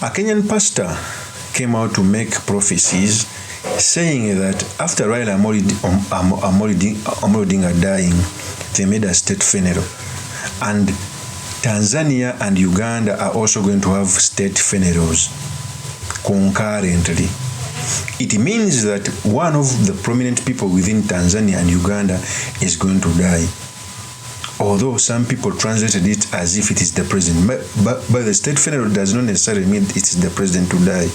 A Kenyan pastor came out to make prophecies saying that after Raila Amolo Odinga dying, they made a state funeral. And Tanzania and Uganda are also going to have state funerals concurrently. It means that one of the prominent people within Tanzania and Uganda is going to die. Although some people translated it as if it is the president. But the state funeral does not necessarily mean it is the president to die.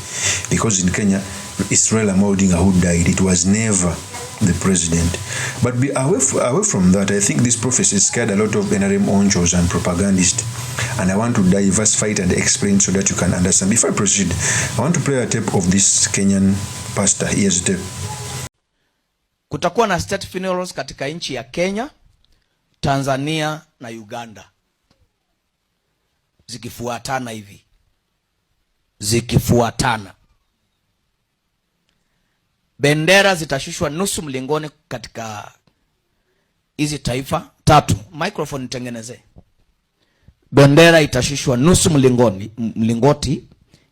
Because in Kenya, it's Raila Amolo Odinga who died. It was never the president. But away from that, I think this prophecy scared a lot of NRM onchos and propagandists. And I want to diversify it and explain so that you can understand. Before I proceed, I want to play a tape of this Kenyan pastor. Here's the tape. Kutakuwa na state funerals katika nchi ya Kenya, Tanzania na Uganda. Zikifuatana hivi. Zikifuatana. Bendera zitashushwa nusu mlingoni katika hizi taifa tatu. Microphone nitengeneze. Bendera itashushwa nusu mlingoti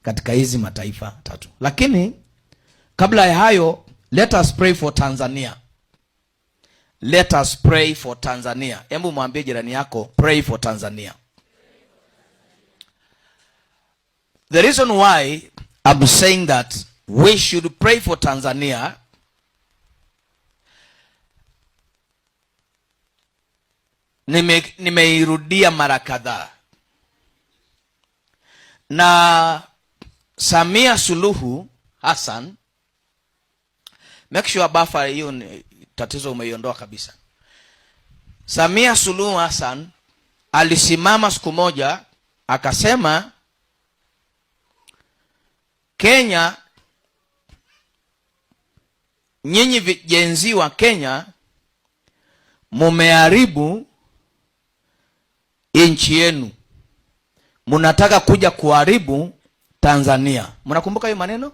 katika hizi mataifa tatu. Lakini kabla ya hayo, let us pray for Tanzania. Let us pray for Tanzania. Hebu mwambie jirani yako, pray for Tanzania. The reason why I'm saying that we should pray for Tanzania nimeirudia mara kadhaa. Na Samia Suluhu Hassan, make sure buffer hiyo tatizo umeiondoa kabisa. Samia Suluhu Hassan alisimama siku moja akasema Kenya, nyinyi vijenzi wa Kenya mumeharibu nchi yenu, munataka kuja kuharibu Tanzania. Mnakumbuka hiyo maneno?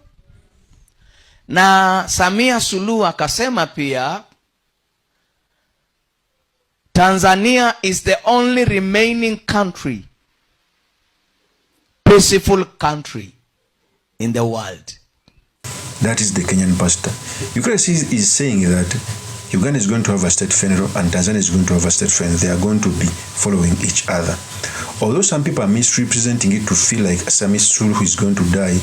Na Samia Suluhu akasema pia Tanzania is the only remaining country, peaceful country in the world. That is the Kenyan pastor. Ukraine is saying that Uganda is going to have a state funeral and Tanzania is going to have a state funeral. They are going to be following each other. Although some people are misrepresenting it to feel like Samia Suluhu is going to die,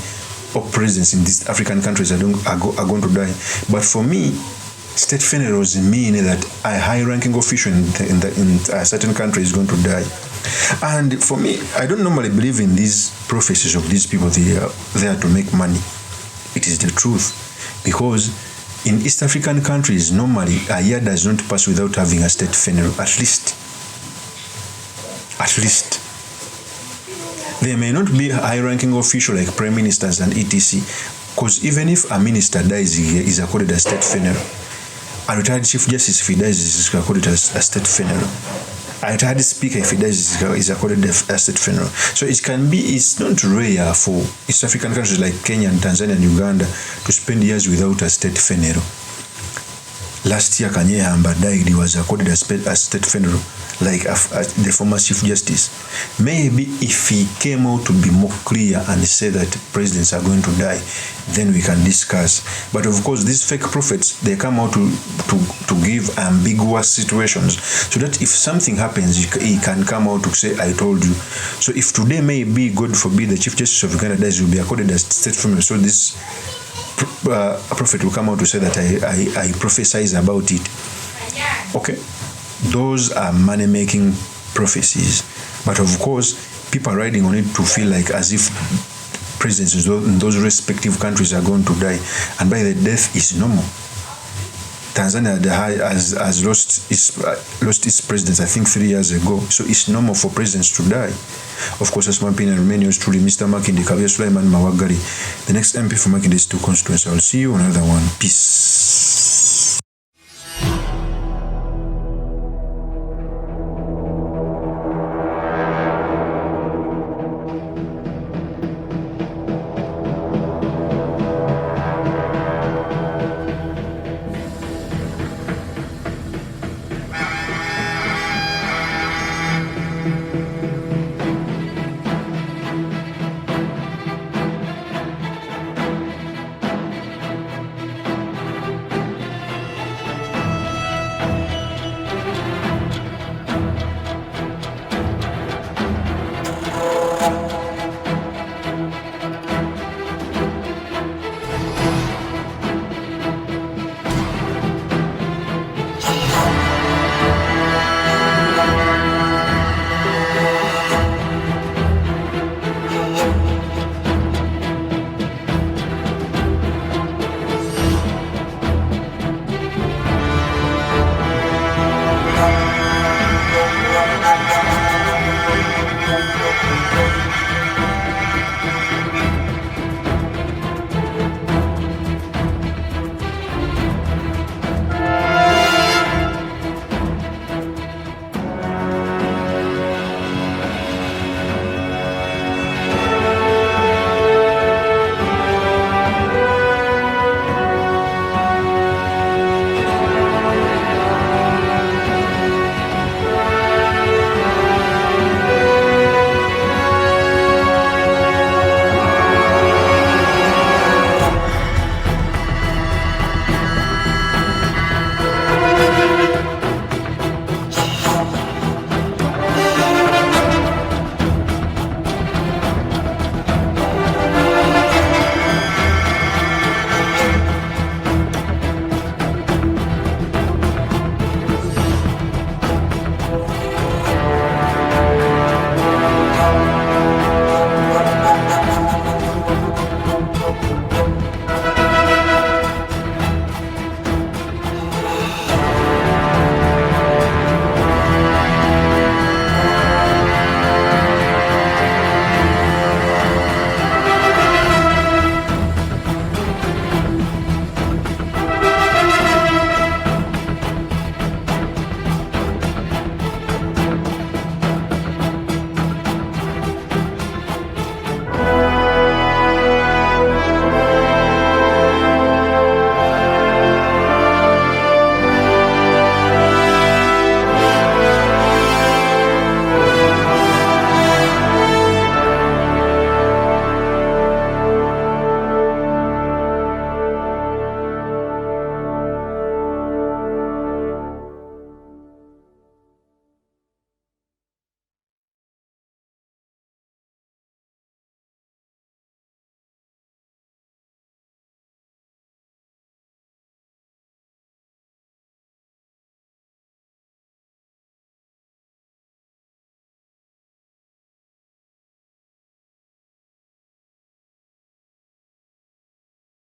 or presidents in these African countries are going to die. But for me, state funerals mean that a high-ranking official in a certain country is going to die. And for me, I don't normally believe in these prophecies of these people. They are there to make money. It is the truth. Because in East African countries, normally a year does not pass without having a state funeral, at least. At least. There may not be a high-ranking official like prime ministers and etc. Because even if a minister dies, he is accorded a state funeral. A retired chief justice, if he dies, is accorded a state funeral. A retired speaker, if he dies, is accorded a state funeral. So it can be, it's not rare for East African countries like Kenya and Tanzania and Uganda to spend years without a state funeral. Last year, Kanye Hamba died, he was accorded a state funeral, like the former chief justice. Maybe if he came out to be more clear and say that presidents are going to die, then we can discuss. But of course, these fake prophets, they come out to give ambiguous situations, so that if something happens, he can come out to say, I told you. So if today maybe, God forbid, the chief justice of Uganda dies, will be accorded a state funeral. So this a prophet will come out to say that I prophesize about it. Okay, those are money-making prophecies. But of course, people are riding on it to feel like as if presidents in those respective countries are going to die. And by the death is normal. Tanzania has lost its presidents, I think 3 years ago. So it's normal for presidents to die. Of course, as my opinion remains truly Mr. Makinde Kabir Sulaiman Mawagari, the next MP for Makinde is 2 constituency. I will see you on another one. Peace.